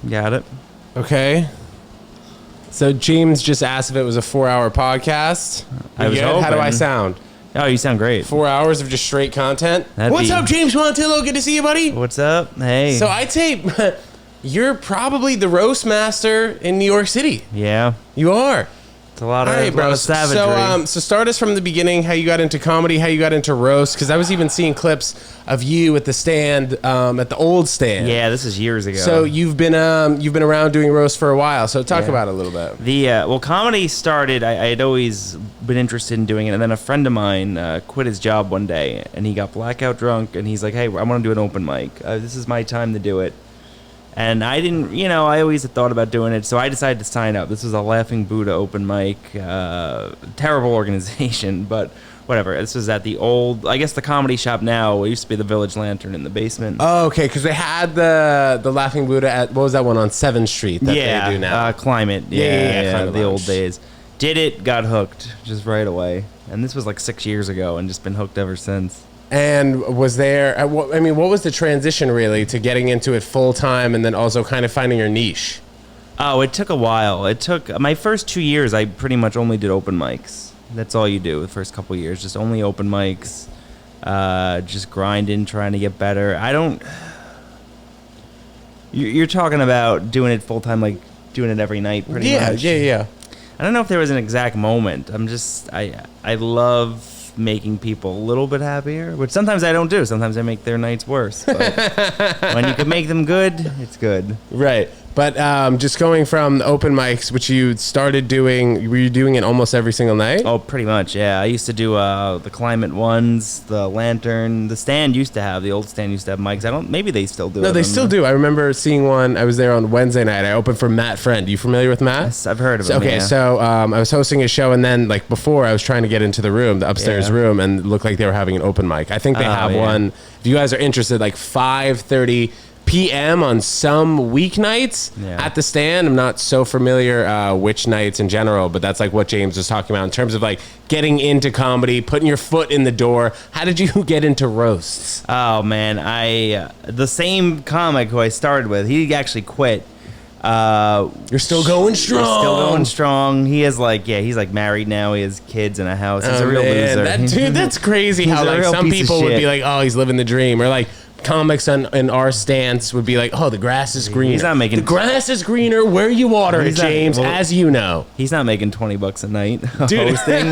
Got it. Okay. So James just asked if it was a 4-hour podcast. I was How do I hoping. sound? Oh, you sound great. 4 hours of just straight content. What's up, James Pontillo? Good to see you, buddy. What's up? Hey. So I tape. You're probably the roast master in New York City. Yeah. You are. It's a lot of, All right, bro. savagery. So start us from the beginning. How you got into comedy? How you got into roast? Because I was even seeing clips of you at the stand, at the old stand. Yeah, this is years ago. So you've been around doing roast for a while. So talk about it a little bit. Well, comedy started. I had always been interested in doing it, and then a friend of mine quit his job one day, and he got blackout drunk, and he's like, "Hey, I want to do an open mic. This is my time to do it." And I didn't, I always had thought about doing it, so I decided to sign up. This was a Laughing Buddha open mic, terrible organization, but whatever. This was at the old, I guess the comedy shop now. It used to be the Village Lantern in the basement. Oh, okay, because they had the Laughing Buddha at, what was that one on 7th Street that they do now? Climate. Yeah, Climate the Lounge. old days. Did it, got hooked just right away. And this was like 6 years ago and just been hooked ever since. And was there, what was the transition really to getting into it full time and then also kind of finding your niche? Oh, it took a while. It took, my first 2 years, I pretty much only did open mics. That's all you do the first couple of years, just only open mics, just grinding, trying to get better. You're talking about doing it full time, like doing it every night pretty much. Yeah. I don't know if there was an exact moment. I love making people a little bit happier, which sometimes I don't do. Sometimes I make their nights worse. But when you can make them good, it's good. Right. But just going from the open mics, which you started doing, were you doing it almost every single night? Oh, pretty much, yeah. I used to do the Climate ones, the Lantern. The stand used to have, the old stand used to have mics. Maybe they still do. No, they still do. I remember seeing one. I was there on Wednesday night. I opened for Matt Friend. You familiar with Matt? Yes, I've heard of him. Okay, yeah. so I was hosting a show, and then like before, I was trying to get into the room, the upstairs room, and it looked like they were having an open mic. I think they have one. If you guys are interested, like 5:30 p.m. on some weeknights at the stand. I'm not so familiar which nights in general, but that's like what James was talking about in terms of like getting into comedy, putting your foot in the door. How did you get into roasts? Oh man, the same comic who I started with, he actually quit. You're still going strong. Still going strong. He is he's like married now. He has kids and a house. He's a real loser. Dude, that's crazy how like some people would be like, oh, he's living the dream, or like comics in our stance would be like, oh, the grass is greener. He's not making the grass is greener where you water it, James, as you know. He's not making $20 a night Dude. hosting.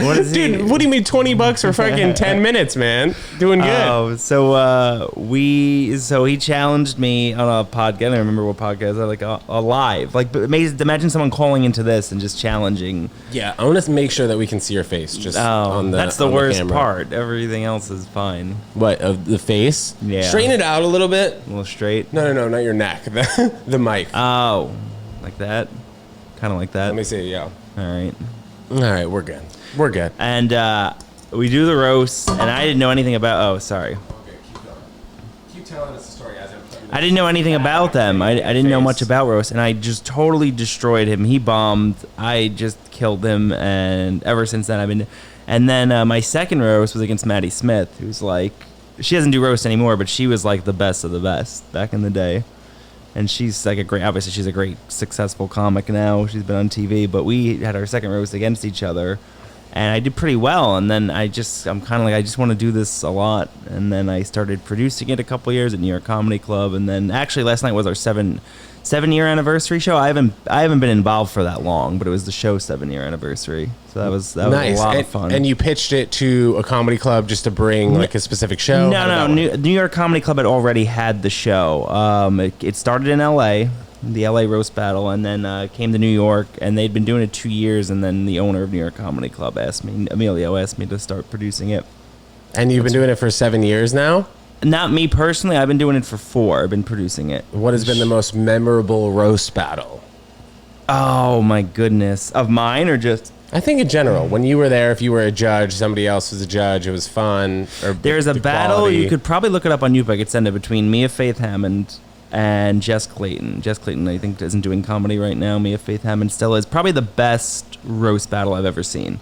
What is he? Dude, what do you mean $20 for fucking 10 minutes, man? Doing good. Oh, so he challenged me on a podcast. I don't remember what podcast. Like a live. Like, imagine someone calling into this and just challenging. Yeah, I want to make sure that we can see your face. Just on the. That's the worst camera. part. Everything else is fine. What, of the face? Yeah. Straighten it out a little bit. A little straight. No, not your neck. The mic. Oh, like that. Kind of like that. Let me see. Yeah. All right, we're good. We're good. And we do the roast, and I didn't know anything about. Oh, sorry. Okay, keep going. Keep telling us the story as I didn't know anything about them. I didn't know much about roast, and I just totally destroyed him. He bombed. I just killed him, and ever since then I've been. And then my second roast was against Maddie Smith, who's like, she doesn't do roast anymore, but she was like the best of the best back in the day. And she's like obviously she's a great successful comic now. She's been on TV, but we had our second roast against each other, and I did pretty well. And then I'm kind of like, I just want to do this a lot. And then I started producing it a couple years at New York Comedy Club. And then actually last night was our 7-year anniversary show. I haven't been involved for that long, but it was the show's 7-year anniversary. So that was nice. A lot of fun. And you pitched it to a comedy club just to bring like a specific show? No. New York Comedy Club had already had the show. It started in L.A., the L.A. Roast Battle, and then came to New York, and they'd been doing it 2 years, and then the owner of New York Comedy Club Emilio asked me to start producing it. And you've been doing it for 7 years now? Not me personally. I've been doing it for 4. I've been producing it. What has been the most memorable roast battle? Oh, my goodness. Of mine or just... I think in general, when you were there, if you were a judge, somebody else was a judge, it was fun. Or there's a battle, quality. You could probably look it up on YouTube. I could send it between Mia Faith Hammond and Jess Clayton. Jess Clayton, I think, isn't doing comedy right now. Mia Faith Hammond still is. Probably the best roast battle I've ever seen.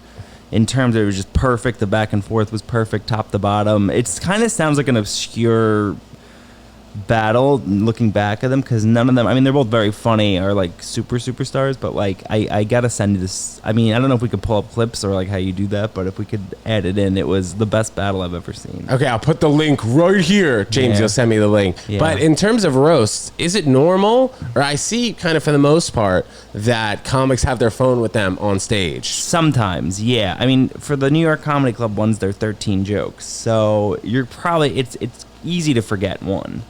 In terms of it was just perfect. The back and forth was perfect, top to bottom. It kind of sounds like an obscure battle looking back at them, because none of them, I mean, they're both very funny, are like superstars, but like I gotta send you this. I mean, I don't know if we could pull up clips or like how you do that, but if we could add it in, it was the best battle I've ever seen. Okay, I'll put the link right here. James, you'll send me the link. Yeah. But in terms of roasts, is it normal, or I see kind of for the most part that comics have their phone with them on stage? Sometimes, yeah. I mean, for the New York Comedy Club ones, they're 13 jokes, so you're probably, it's easy to forget one.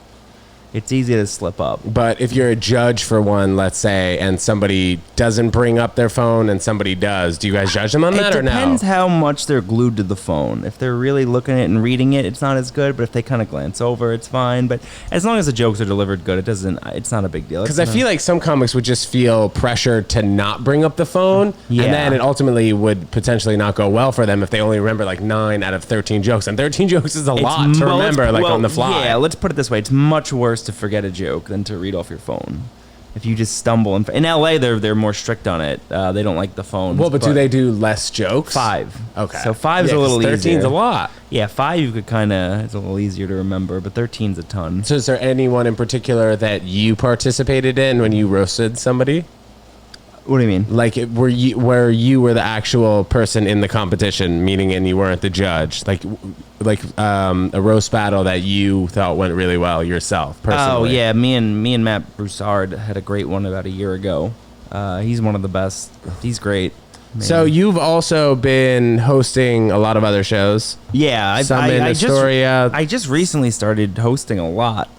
It's easy to slip up. But if you're a judge for one, let's say, and somebody doesn't bring up their phone and somebody does, do you guys judge them on that or no? It depends how much they're glued to the phone. If they're really looking at it and reading it, it's not as good. But if they kind of glance over, it's fine. But as long as the jokes are delivered good, it's not a big deal. Because I feel like some comics would just feel pressure to not bring up the phone. Yeah. And then it ultimately would potentially not go well for them if they only remember like 9 out of 13 jokes. And 13 jokes is a lot to remember on the fly. Yeah, let's put it this way. It's much worse to forget a joke than to read off your phone. If you just stumble, in LA, they're more strict on it. They don't like the phones. Well, but do they do less jokes? 5. Okay. So 5's a little 13's easier. 13's a lot. Yeah, 5 you could kind of, it's a little easier to remember, but 13's a ton. So is there anyone in particular that you participated in when you roasted somebody? What do you mean? Like, where you were the actual person in the competition, meaning and you weren't the judge? Like a roast battle that you thought went really well yourself, personally? Oh, yeah. Me and Matt Broussard had a great one about a year ago. He's one of the best. He's great. Man. So you've also been hosting a lot of other shows. Yeah. I just recently started hosting a lot.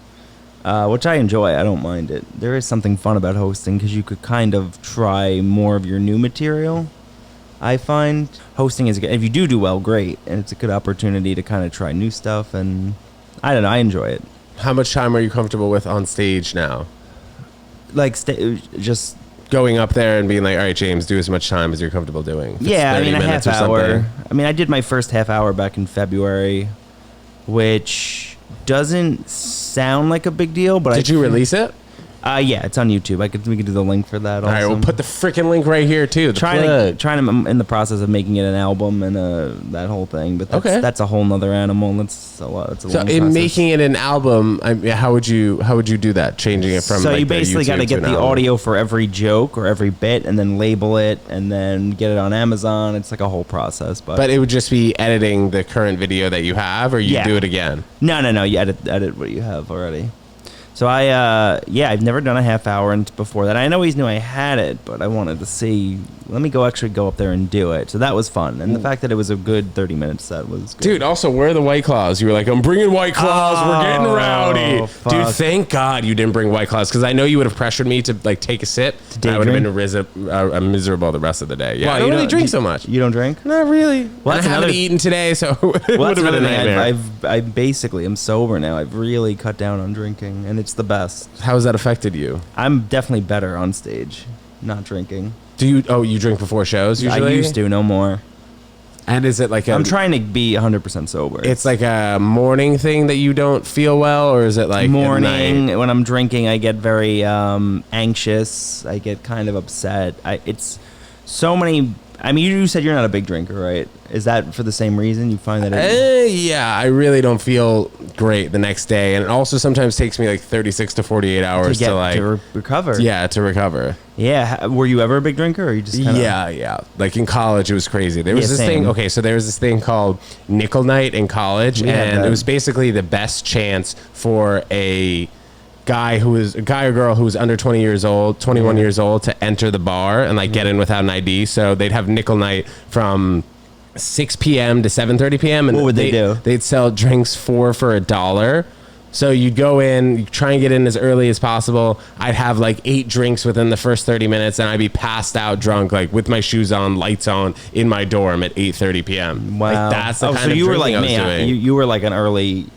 Which I enjoy. I don't mind it. There is something fun about hosting because you could kind of try more of your new material. I find hosting is good. If you do well, great. And it's a good opportunity to kind of try new stuff. And I don't know. I enjoy it. How much time are you comfortable with on stage now? Like, just going up there and being like, all right, James, do as much time as you're comfortable doing. Yeah, I mean, a half hour. I mean, I did my first half hour back in February, which doesn't sound like a big deal, but did you release it? Yeah, it's on YouTube. We could do the link for that. All right, we'll put the freaking link right here too. Trying to, I'm in the process of making it an album and that whole thing, but that's a whole nother animal. And that's a lot. It's a long process. Making it an album, how would you do that? Changing it from you basically got to get the audio for every joke or every bit, and then label it, and then get it on Amazon. It's like a whole process. But it would just be editing the current video that you have, or you do it again. No. You edit what you have already. So I've never done a half hour before that. I always knew I had it, but I wanted to see. Let me go up there and do it. So that was fun, and the fact that it was a good 30-minute set was good. Dude, also, where are the White Claws? You were like, I'm bringing White Claws. We're getting rowdy. Fuck. Dude, thank God you didn't bring White Claws, because I know you would have pressured me to like take a sip. And I would have been miserable the rest of the day. Yeah, I don't really drink so much. You don't drink? Not really. Well, I haven't eaten today, so it would have been a nightmare. I basically am sober now. I've really cut down on drinking, and it's the best. How has that affected you? I'm definitely better on stage, not drinking. Do you? Oh, you drink before shows usually? I used to, no more. And is it like I'm trying to be 100% sober. It's like a morning thing that you don't feel well, or is it like morning? When I'm drinking, I get very anxious. I get kind of upset. It's so many. I mean, you said you're not a big drinker, right? Is that for the same reason you find that? Yeah, I really don't feel great the next day, and it also sometimes takes me like 36 to 48 hours to recover. Yeah, to recover. Yeah, were you ever a big drinker, or you just kinda... Yeah. Like in college, it was crazy. There was this thing. Okay, so there was this thing called Nickel Night in college, and it was basically the best chance for a guy or girl who was under 21 years old to enter the bar and like get in without an ID. So they'd have nickel night from 6 p.m. to 7:30 p.m. and what would they do? They'd sell drinks for $1. So you'd go in, you try and get in as early as possible. I'd have like 8 drinks within the first 30 minutes, and I'd be passed out drunk, like with my shoes on, lights on, in my dorm at 8:30 p.m. Wow, like, that's the kind so of you were drinking like I was doing. You were like an early.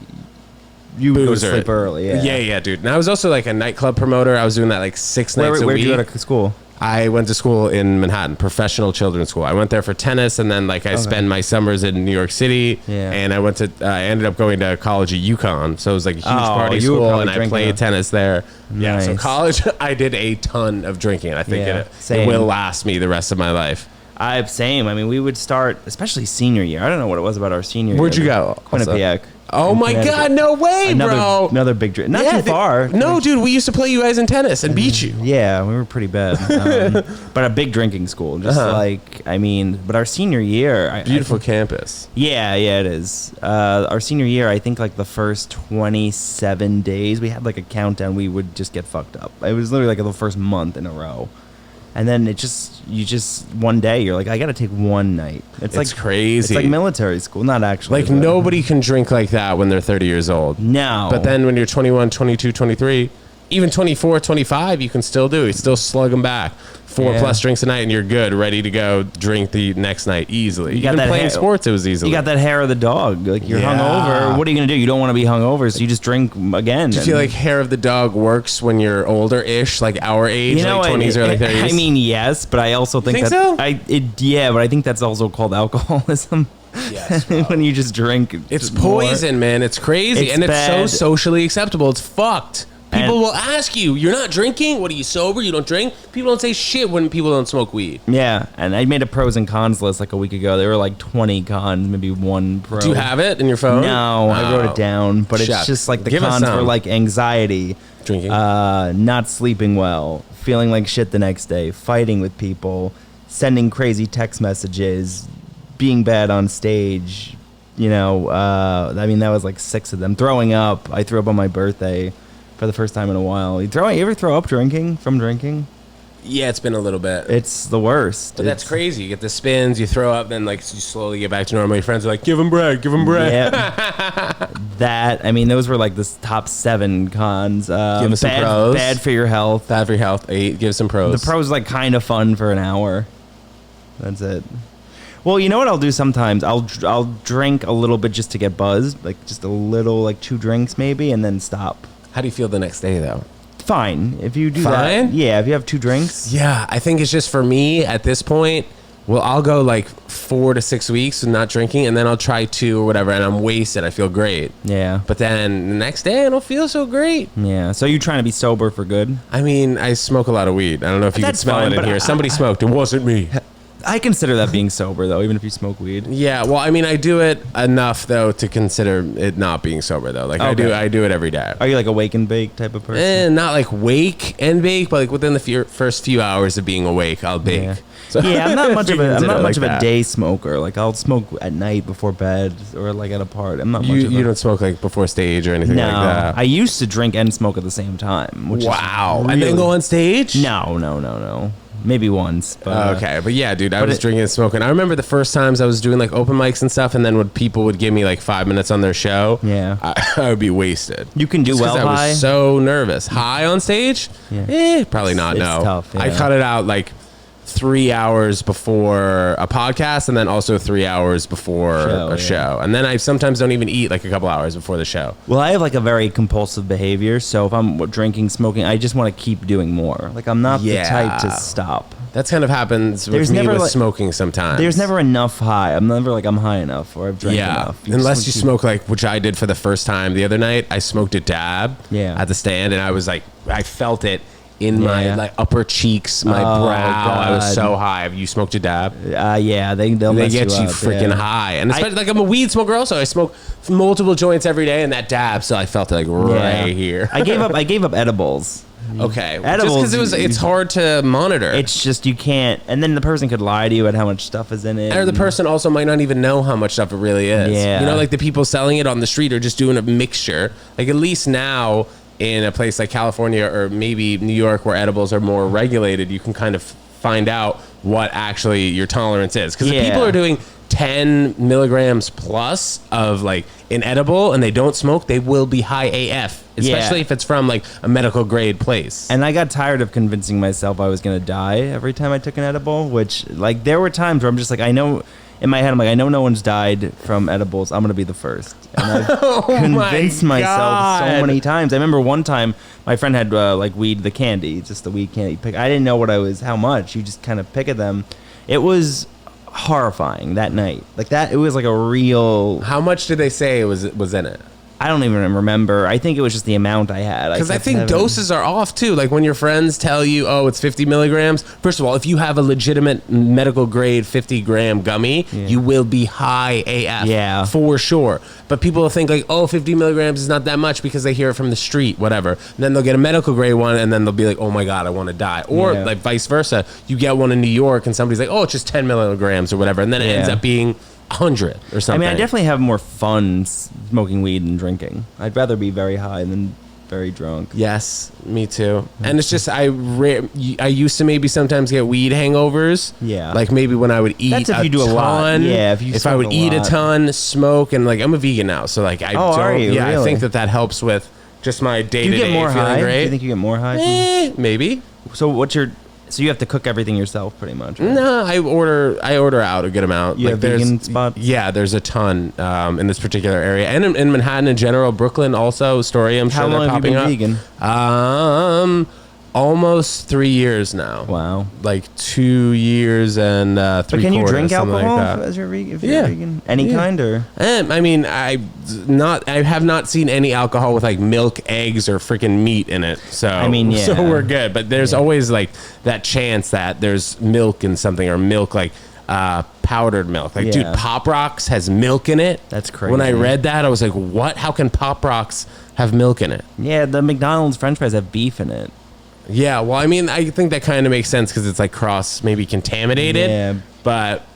You would go to sleep early. Yeah, dude. And I was also like a nightclub promoter. I was doing that like 6 nights a week. Where did you go to school? I went to school in Manhattan, professional children's school. I went there for tennis, and then like I spent my summers in New York City. Yeah. And I ended up going to college at UConn, so it was like a huge party school, and I played tennis there. Nice. Yeah, so college, I did a ton of drinking. I think it will last me the rest of my life. Same. I mean, we would start, especially senior year. I don't know what it was about our senior year. Where'd you go? Quinnipiac. Oh my God, no way, bro. Another big drink. Not too far. No, dude, we used to play you guys in tennis and beat you. Yeah, we were pretty bad. But a big drinking school. Just but our senior year. Beautiful campus. Yeah, it is. Our senior year, I think like the first 27 days, we had like a countdown. We would just get fucked up. It was literally like the first month in a row. And then one day you're like, I got to take one night. It's like crazy. It's like military school, not actually. Like nobody can drink like that when they're 30 years old. No. But then when you're 21, 22, 23, even 24, 25, you can still do it. You still slug them back. 4+ drinks a night and you're good, ready to go drink the next night easily. Even playing sports, it was easy. You got that hair of the dog. Like you're hungover. What are you going to do? You don't want to be hungover, so you just drink again. Do you feel like hair of the dog works when you're older-ish, like our age, like 20s or like 30s? I mean, yes, but I also think so? But I think that's also called alcoholism. Yes, when you just drink. It's poison, man. It's crazy. It's so socially acceptable. It's fucked. People will ask you, you're not drinking? What, are you sober? You don't drink? People don't say shit when people don't smoke weed. Yeah, and I made a pros and cons list like a week ago. There were like 20 cons, maybe one pro. Do you have it in your phone? No, I wrote it down. But it's just like the cons were like anxiety. Drinking. Not sleeping well, feeling like shit the next day, fighting with people, sending crazy text messages, being bad on stage. That was like 6 of them. Throwing up. I threw up on my birthday. For the first time in a while. You ever throw up from drinking? Yeah, it's been a little bit. It's the worst. But that's crazy. You get the spins, you throw up, then like you slowly get back to normal. Your friends are like, give him bread. Yep. Those were like the top 7 cons. Give him some pros. Bad for your health. 8. Give some pros. The pros like kind of fun for an hour. That's it. Well, you know what I'll do sometimes? I'll drink a little bit just to get buzzed, like just a little, like 2 drinks maybe, and then stop. How do you feel the next day, though? Fine. If you do that. Yeah, if you have 2 drinks. Yeah, I think it's just for me at this point, I'll go like 4 to 6 weeks with not drinking, and then I'll try 2 or whatever, and I'm wasted. I feel great. Yeah. But then the next day, I don't feel so great. Yeah. So you're trying to be sober for good? I mean, I smoke a lot of weed. I don't know if you can smell it in here. Somebody smoked. It wasn't me. I consider that being sober, though, even if you smoke weed. Yeah, well, I mean, I do it enough, though, to consider it not being sober, though. Like, okay. I do it every day. Are you like a wake and bake type of person? Not like wake and bake, but like within the first few hours of being awake, I'll bake. Yeah. So I'm not much of a day smoker. Like, I'll smoke at night before bed or like at a party. I'm not much of You don't smoke like before stage or anything like that? I used to drink and smoke at the same time. Which wow. And then go on stage? No. Maybe once. But, okay, but yeah, dude, I was drinking and smoking. I remember the first times I was doing like open mics and stuff, and then when people would give me like 5 minutes on their show, I would be wasted. You can do well high? I was so nervous. High on stage? Yeah. Probably not, no. It's tough, yeah. I cut it out like 3 hours before a podcast and then also 3 hours before a show. And then I sometimes don't even eat like a couple hours before the show. Well, I have like a very compulsive behavior. So if I'm drinking, smoking, I just want to keep doing more. Like I'm not the type to stop. That's kind of happens with me with smoking sometimes. There's never enough high. I'm never like I'm high enough or I've drank enough. Unless you smoke like, which I did for the first time the other night. I smoked a dab at the stand and I was like, I felt it in my like upper cheeks, my brow. God. I was so high. Have you smoked a dab? Yeah, they get you freaking high. And especially like I'm a weed smoker also. I smoke multiple joints every day and that dab, so I felt it like right here. I gave up edibles. Okay. Edibles, just because it's hard to monitor. It's just you can't, and then the person could lie to you about how much stuff is in it. Or the person also might not even know how much stuff it really is. Yeah. You know, like the people selling it on the street are just doing a mixture. Like at least now in a place like California or maybe New York where edibles are more regulated, you can kind of find out what actually your tolerance is. Because if people are doing 10 milligrams plus of like an edible and they don't smoke, they will be high AF, especially if it's from like a medical grade place. And I got tired of convincing myself I was going to die every time I took an edible, which like there were times where I'm just like, I know in my head, I'm like, I know no one's died from edibles. I'm going to be the first. And I've convinced myself so many times. I remember one time my friend had like weed, the candy, just the weed candy pick. I didn't know how much. You just kind of pick at them. It was horrifying that night. Like that, it was like a real... How much did they say was in it? I don't even remember. I think it was just the amount I had. Because I think doses are off too. Like when your friends tell you, oh, it's 50 milligrams. First of all, if you have a legitimate medical grade 50-gram gummy, you will be high AF. Yeah. For sure. But people will think like, oh, 50 milligrams is not that much because they hear it from the street, whatever. And then they'll get a medical grade one and then they'll be like, oh my God, I want to die. Or like vice versa. You get one in New York and somebody's like, oh, it's just 10 milligrams or whatever. And then it ends up being 100 or something. I mean, I definitely have more fun smoking weed than drinking. I'd rather be very high than very drunk. Yes, me too. And it's just I used to maybe sometimes get weed hangovers. Yeah, like maybe when I would eat. That's if you do a lot. Yeah, if I would eat a ton, smoke, and like I'm a vegan now, so like I don't. Are you? Yeah, really? I think that helps with just my day to day feeling high? great. Do you think you get more high? Maybe. So So you have to cook everything yourself, pretty much. Right? No, I order out a good amount. You have vegan spots? Yeah, there's a ton in this particular area, and in Manhattan in general, Brooklyn also. Astoria, I'm sure they're popping up. How long have you been vegan? Almost 3 years now. Wow. Like 2 years and 3/4. But can you drink alcohol like as you're vegan? If you're vegan? Any kind or? I mean, I have not seen any alcohol with like milk, eggs, or freaking meat in it. So I mean, so we're good. But there's always like that chance that there's milk in something or milk like powdered milk. Like, dude, Pop Rocks has milk in it. That's crazy. When I read that, I was like, what? How can Pop Rocks have milk in it? Yeah, the McDonald's French fries have beef in it. Yeah, well, I mean, I think that kind of makes sense because it's like maybe contaminated. Yeah. But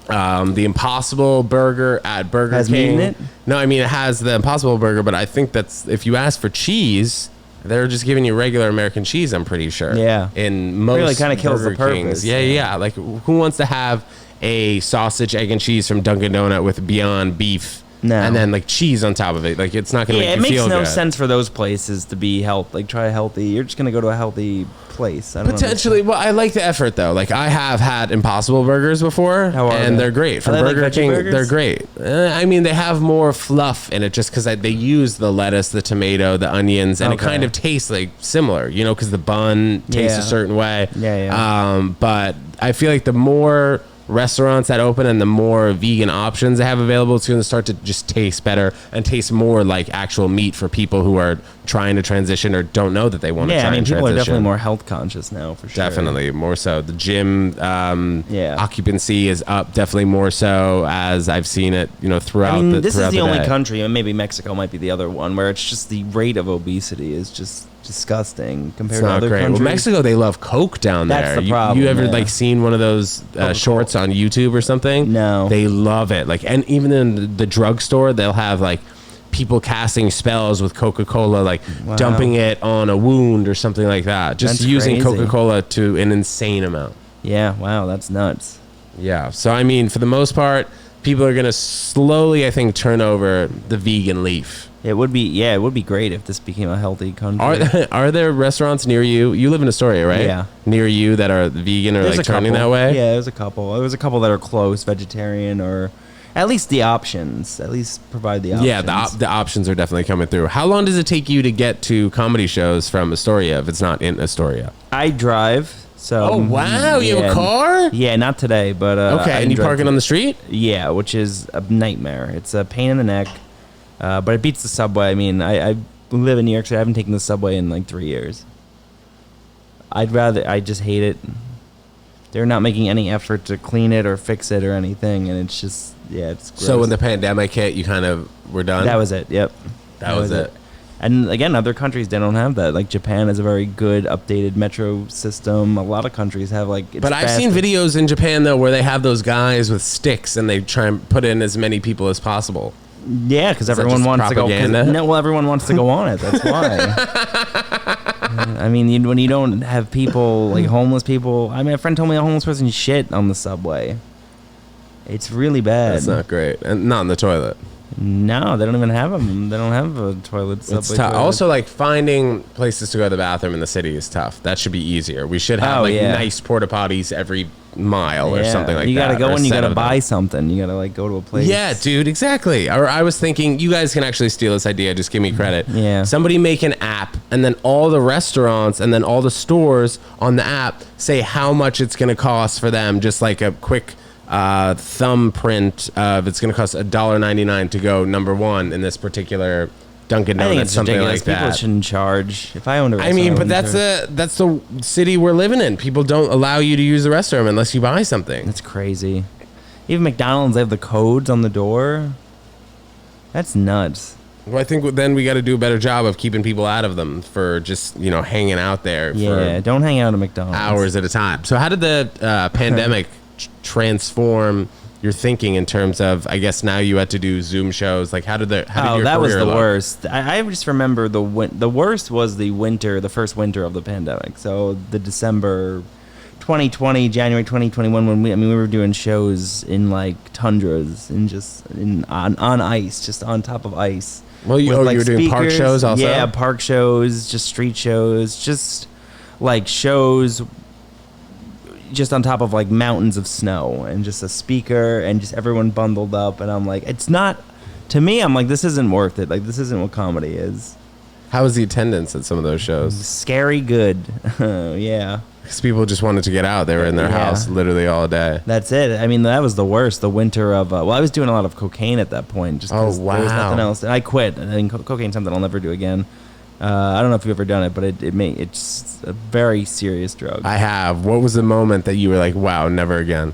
the Impossible Burger at Burger has King. meat in it? No, I mean, it has the Impossible Burger, but I think that's, if you ask for cheese, they're just giving you regular American cheese, I'm pretty sure. Yeah. In most really kind of kills the purpose. Kings. Yeah. Like, who wants to have a sausage, egg, and cheese from Dunkin' Donut with Beyond Beef? No. And then like cheese on top of it. Like it's not going to make you feel good. It makes no sense for those places to be like try healthy. You're just going to go to a healthy place. Potentially. Well, I like the effort though. Like I have had Impossible Burgers before and they're great. From Burger King, they're great. I mean, they have more fluff in it just because they use the lettuce, the tomato, the onions, and it kind of tastes like similar, you know, because the bun tastes a certain way. But I feel like the more restaurants that open and the more vegan options they have available, it's going to start to just taste better and taste more like actual meat for people who are trying to transition or don't know that they want to try and transition. People are definitely more health conscious now, for sure. Definitely, more so. The gym occupancy is up, definitely more so, as I've seen it, you know, throughout the this is the only day. country, and maybe Mexico might be the other one, where it's just the rate of obesity is just disgusting compared to other countries. Well, Mexico, they love Coke down there. That's the problem. You ever like seen one of those shorts on YouTube or something? No. They love it. Like, and even in the drugstore, they'll have like people casting spells with Coca-Cola, like dumping it on a wound or something like that. Just using Coca-Cola to an insane amount. Yeah, wow, that's nuts. Yeah, so I mean, for the most part, people are going to slowly, I think, turn over the vegan leaf. It would be great if this became a healthy country. Are there restaurants near you? You live in Astoria, right? Yeah. Near you that are vegan or like turning that way? Yeah, there's a couple. There was a couple that are close, vegetarian, or at least the options. At least provide the options. Yeah, the options are definitely coming through. How long does it take you to get to comedy shows from Astoria if it's not in Astoria? I drive. So, oh, wow. You have a car? Yeah, not today, but... okay, and you parking on the street? Yeah, which is a nightmare. It's a pain in the neck, but it beats the subway. I mean, I live in New York, so I haven't taken the subway in like 3 years. I just hate it. They're not making any effort to clean it or fix it or anything, and it's just, it's gross. So when the pandemic hit, you kind of were done? That was it, yep. That was it. And again, other countries, they don't have that. Like Japan has a very good updated metro system. A lot of countries have But I've seen videos in Japan though where they have those guys with sticks and they try and put in as many people as possible. Yeah, because everyone wants to go. Everyone wants to go on it. That's why. I mean, when you don't have people like homeless people. I mean, a friend told me a homeless person shit on the subway. It's really bad. That's not great, and not in the toilet. No, they don't even have them. They don't have a toilet. It's tough. Also, like finding places to go to the bathroom in the city is tough. That should be easier. We should have nice porta potties every mile or something like that. You gotta go and you gotta buy something. You gotta like go to a place. Yeah, dude, exactly. Or I was thinking, you guys can actually steal this idea. Just give me credit. Yeah. Somebody make an app, and then all the restaurants and then all the stores on the app say how much it's gonna cost for them. Just like a quick thumbprint of it's going to cost $1.99 to go number one in this particular Dunkin' I think Donuts, it's something ridiculous. like People that. shouldn't charge. If I owned a I restaurant, mean, but wouldn't charge. that's the city we're living in. People don't allow you to use the restroom unless you buy something. That's crazy. Even McDonald's, they have the codes on the door. That's nuts. Well, I think then we got to do a better job of keeping people out of them for just, hanging out there Yeah, for don't hang out at McDonald's. hours at a time. So how did the pandemic transform your thinking in terms of, I guess now you had to do Zoom shows? Like how did your that was career the look? worst. I just remember the worst was the first winter of the pandemic. So the December 2020, January 2021, when we were doing shows in like tundras and just on ice, just on top of ice. Well, you were doing park shows also? Yeah, park shows, just street shows, just like shows just on top of like mountains of snow and just a speaker and just everyone bundled up. And I'm like, it's not, to me, I'm like, this isn't worth it. Like, this isn't what comedy is. How was the attendance at some of those shows? Scary good. Yeah. Because people just wanted to get out. They were in their house literally all day. That's it. I mean, that was the worst. The winter of I was doing a lot of cocaine at that point. Just 'cause there was nothing else. And I quit. I think cocaine's something I'll never do again. I don't know if you've ever done it, but it's a very serious drug. I have. What was the moment that you were like, wow, never again?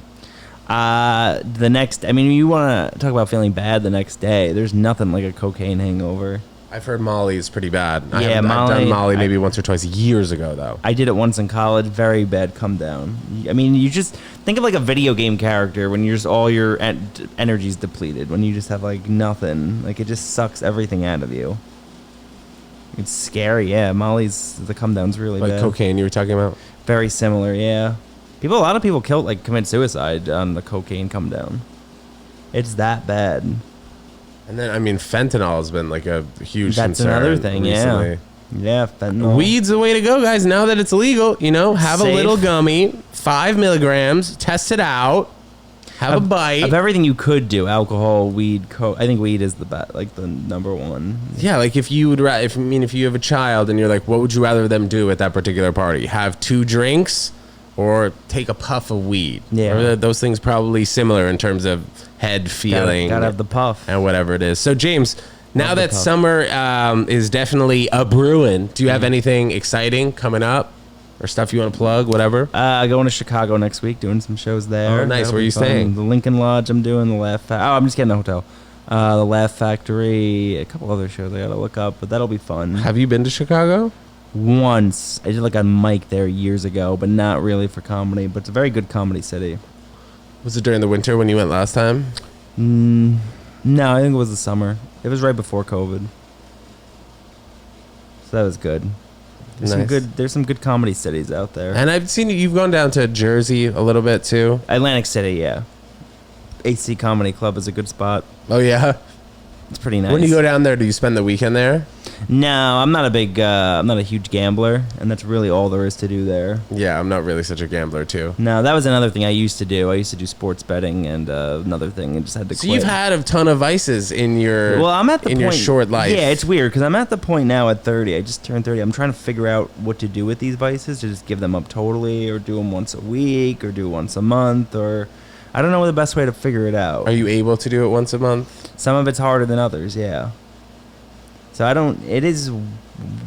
You want to talk about feeling bad the next day. There's nothing like a cocaine hangover. I've heard Molly is pretty bad. Yeah, I've Molly. done Molly maybe once or twice years ago, though. I did it once in college. Very bad come down. I mean, you just think of like a video game character when you're just all your energy's depleted. When you just have like nothing. Like it just sucks everything out of you. It's scary. Yeah, the come down's really Like bad. cocaine you were talking about? Very similar. Yeah. A lot of people commit suicide on the cocaine come down. It's that bad. And then, fentanyl has been like a huge That's concern another thing, recently. Yeah, fentanyl. Weed's the way to go, guys. Now that it's legal, have Safe. a little gummy, 5 milligrams, test it out, have a bite. Of everything you could do, alcohol, weed, coke. I think weed is the number one. Yeah, like if you have a child and you're like, what would you rather them do at that particular party? Have 2 drinks or take a puff of weed? Yeah. Or those things probably similar in terms of head feeling. Gotta have the puff. And whatever it is. So, James, now Love the that puff. summer is definitely a brewing, do you have anything exciting coming up or stuff you want to plug, whatever? Going to Chicago next week, doing some shows there. Oh, nice. That'll Where be you fun. staying? The Lincoln Lodge. I'm doing the Laugh. I'm just getting a hotel. The Laugh Factory. A couple other shows I gotta look up, but that'll be fun. Have you been to Chicago? Once I did like a mic there years ago, but not really for comedy. But it's a very good comedy city. Was it during the winter when you went last time? No, I think it was the summer. It was right before COVID, so that was good. There's some good comedy cities out there. And I've seen you've gone down to Jersey a little bit too. Atlantic City, yeah. AC Comedy Club is a good spot. Oh yeah. It's pretty nice. When you go down there, do you spend the weekend there? No, I'm not a huge gambler, and that's really all there is to do there. Yeah, I'm not really such a gambler too. No, that was another thing I used to do. I used to do sports betting and another thing, and just had to So quit. you've had a ton of vices in your I'm at the point, your short life. Yeah, it's weird because I'm at the point now at 30. I just turned 30. I'm trying to figure out what to do with these vices, to just give them up totally, or do them once a week, or do once a month, or I don't know the best way to figure it out. Are you able to do it once a month? Some of it's harder than others, yeah. So it is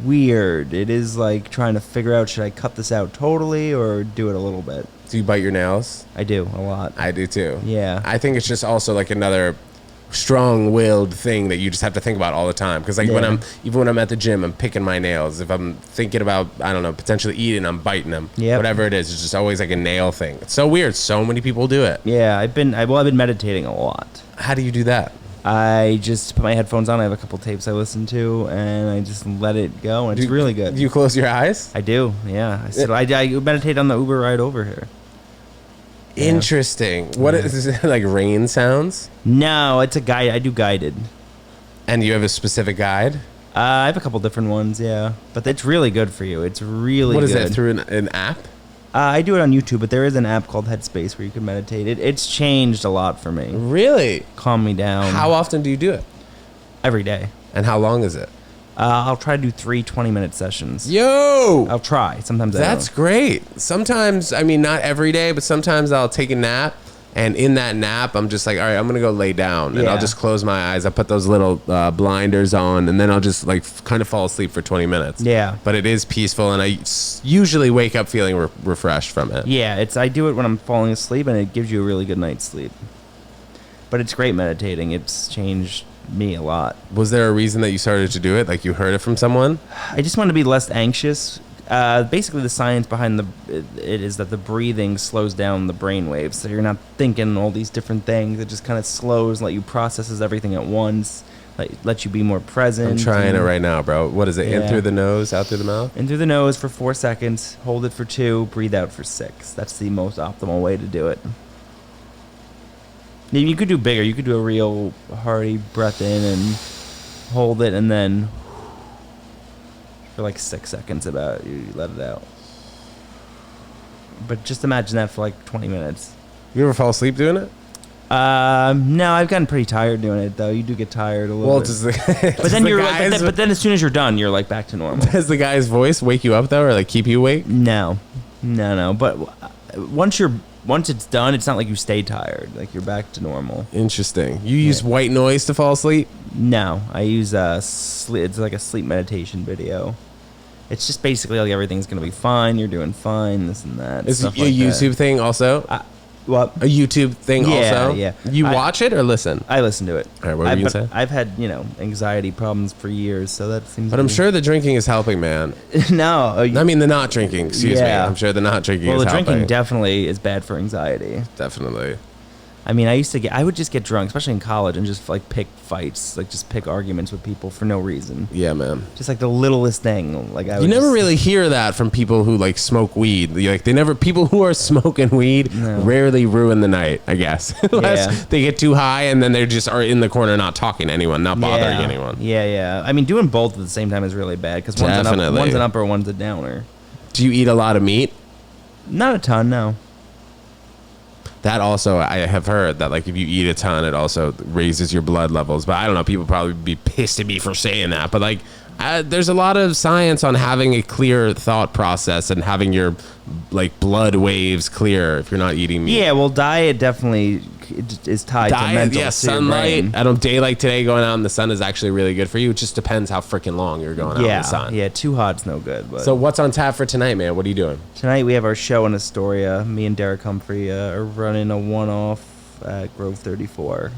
weird. It is like trying to figure out, should I cut this out totally or do it a little bit? Do you bite your nails? I do, a lot. I do too. Yeah. I think it's just also like another strong-willed thing that you just have to think about all the time. Because like when I'm at the gym, I'm picking my nails. If I'm thinking about, I don't know, potentially eating, I'm biting them. Yep. Whatever it is, it's just always like a nail thing. It's so weird. So many people do it. Yeah, I've been meditating a lot. How do you do that? I just put my headphones on. I have a couple tapes I listen to, and I just let it go, and it's really good. Do you close your eyes? I do, yeah. I meditate on the Uber ride over here. Yeah. Interesting. What is it, like rain sounds? No, it's a guide. I do guided. And you have a specific guide? I have a couple different ones, yeah. But it's really good for you. It's really good. What is it, through an app? I do it on YouTube, but there is an app called Headspace where you can meditate. It's changed a lot for me. Really? Calm me down. How often do you do it? Every day. And how long is it? I'll try to do 3 20-minute sessions. Yo! I'll try. Sometimes I That's don't. great. Sometimes, not every day, but sometimes I'll take a nap And in that nap, I'm just like, all right, I'm going to go lay down. And I'll just close my eyes. I put those little blinders on. And then I'll just like kind of fall asleep for 20 minutes. Yeah. But it is peaceful. And I usually wake up feeling refreshed from it. Yeah, I do it when I'm falling asleep, and it gives you a really good night's sleep. But it's great meditating. It's changed me a lot. Was there a reason that you started to do it? Like you heard it from someone? I just want to be less anxious. Basically, the science behind it is that the breathing slows down the brain waves, so you're not thinking all these different things. It just kind of slows, let you processes everything at once, let you be more present. I'm trying it right now, bro. What is it? In through the nose, out through the mouth? In through the nose for 4 seconds, hold it for 2, breathe out for 6. That's the most optimal way to do it. You could do bigger. You could do a real hearty breath in and hold it, and then for like 6 seconds you let it out. But just imagine that for like 20 minutes. You ever fall asleep doing it? No, I've gotten pretty tired doing it though. You do get tired a little bit. But then as soon as you're done, you're like back to normal. Does the guy's voice wake you up though, or like keep you awake? No. But once it's done, it's not like you stay tired. Like you're back to normal. Interesting. You use white noise to fall asleep? No, I use sleep. It's like a sleep meditation video. It's just basically like everything's gonna be fine. You're doing fine. This and that. Is it a YouTube thing also? What? A YouTube thing also? Yeah. You watch it or listen? I listen to it. All right, what were you gonna say? I've had anxiety problems for years, so that seems. But I'm sure the drinking is helping, man. No, I mean the not drinking. Excuse me. I'm sure the not drinking is helping. Well, the drinking definitely is bad for anxiety. Definitely. I mean, I would just get drunk, especially in college, and just like pick fights, like just pick arguments with people for no reason. Yeah, man. Just like the littlest thing. Like you never really hear that from people who like smoke weed. Like people who are smoking weed rarely ruin the night, I guess. Unless they get too high and then they just are in the corner not talking to anyone, not bothering anyone. Yeah. I mean, doing both at the same time is really bad because one's an upper, one's a downer. Do you eat a lot of meat? Not a ton, no. That also, I have heard that like if you eat a ton, it also raises your blood levels. But I don't know, people probably be pissed at me for saying that. But like, there's a lot of science on having a clear thought process and having your like blood waves clear if you're not eating meat. Yeah, well, diet definitely is tied to mental. Yeah, sunlight. I don't day like today going out in the sun is actually really good for you. It just depends how freaking long you're going out in the sun. Yeah, too hot's no good. But. So what's on tap for tonight, man? What are you doing? Tonight we have our show in Astoria. Me and Derek Humphrey are running a one-off at Grove 34.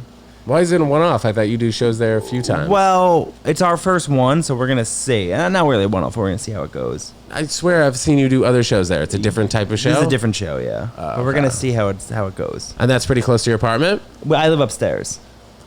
Why is it a one-off? I thought you do shows there a few times. Well, it's our first one, so we're going to see. Not really a one-off. We're going to see how it goes. I swear I've seen you do other shows there. It's a different type of show? It's a different show, yeah. But we're going to see how it goes. And that's pretty close to your apartment? Well, I live upstairs.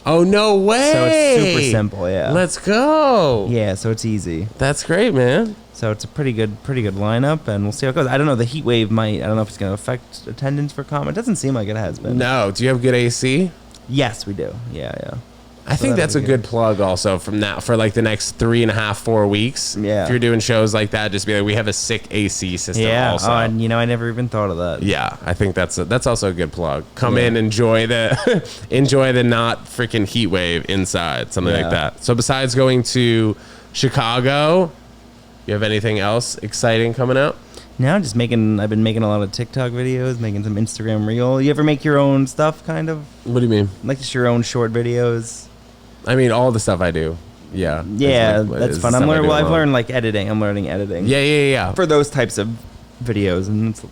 Oh, no way! So it's super simple, yeah. Let's go! Yeah, so it's easy. That's great, man. So it's a pretty good lineup, and we'll see how it goes. I don't know, the heat wave I don't know if it's going to affect attendance for comedy. It doesn't seem like it has been. No. Do you have good AC? Yes, we do. Yeah. I think that's a good plug also from now for like the next 3.5, 4 weeks. Yeah. If you're doing shows like that, just be like, we have a sick AC system also. Oh, and I never even thought of that. Yeah, I think that's also a good plug. Come in, enjoy the not freaking heat wave inside, something like that. So besides going to Chicago, you have anything else exciting coming out? No, I've been making a lot of TikTok videos, making some Instagram reel. You ever make your own stuff, kind of? What do you mean? Like just your own short videos? I mean, all the stuff I do. Yeah. Yeah, that's fun. I've learned like editing. I'm learning editing. Yeah. For those types of videos, and it's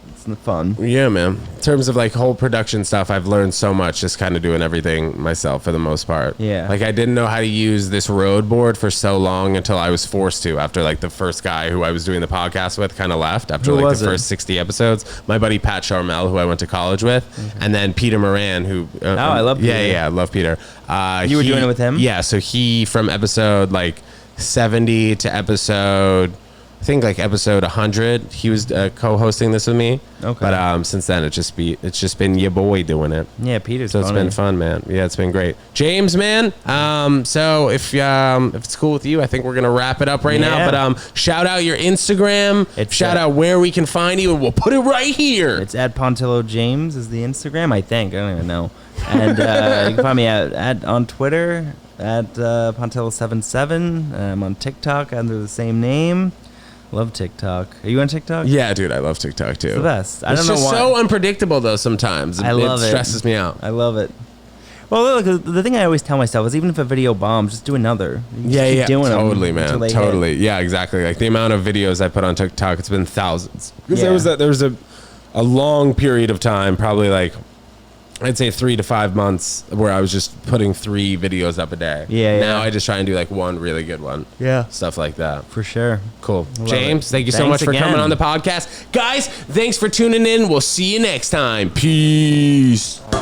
fun. Yeah, man. In terms of like whole production stuff, I've learned so much just kind of doing everything myself for the most part. Yeah. Like I didn't know how to use this road board for so long until I was forced to after like the first guy who I was doing the podcast with kind of left after like the first 60 episodes. My buddy Pat Charmel, who I went to college with, and then Peter Moran, who I love Peter. Yeah, I love Peter. You were doing it with him? Yeah, so he from episode like 70 to episode I think like episode 100, he was co-hosting this with me. Okay. But since then, it's just been your boy doing it. Yeah, Peter's. So it's been fun, man. Yeah, it's been great. James, man. So if it's cool with you, I think we're gonna wrap it up right now. But shout out your Instagram. Shout out where we can find you, and we'll put it right here. It's at Pontillo James is the Instagram. I think I don't even know. And you can find me on Twitter at Pontillo77. I'm on TikTok under the same name. Love TikTok. Are you on TikTok? Yeah, dude, I love TikTok too. It's the best. I It's don't know just why. so unpredictable though. Sometimes I love it stresses me out. I love it. Well, look, the thing I always tell myself is even if a video bombs, just do another. You just keep doing them totally, until man, they totally. hit. Yeah, exactly. Like the amount of videos I put on TikTok, it's been thousands. Because Yeah. there was a long period of time, probably like I'd say 3 to 5 months, where I was just putting 3 videos up a day. Yeah, Now yeah. I just try and do like one really good one. Yeah. Stuff like that. For sure. Cool. Love James, it. thank you so Thanks much for again. coming on the podcast. Guys, thanks for tuning in. We'll see you next time. Peace.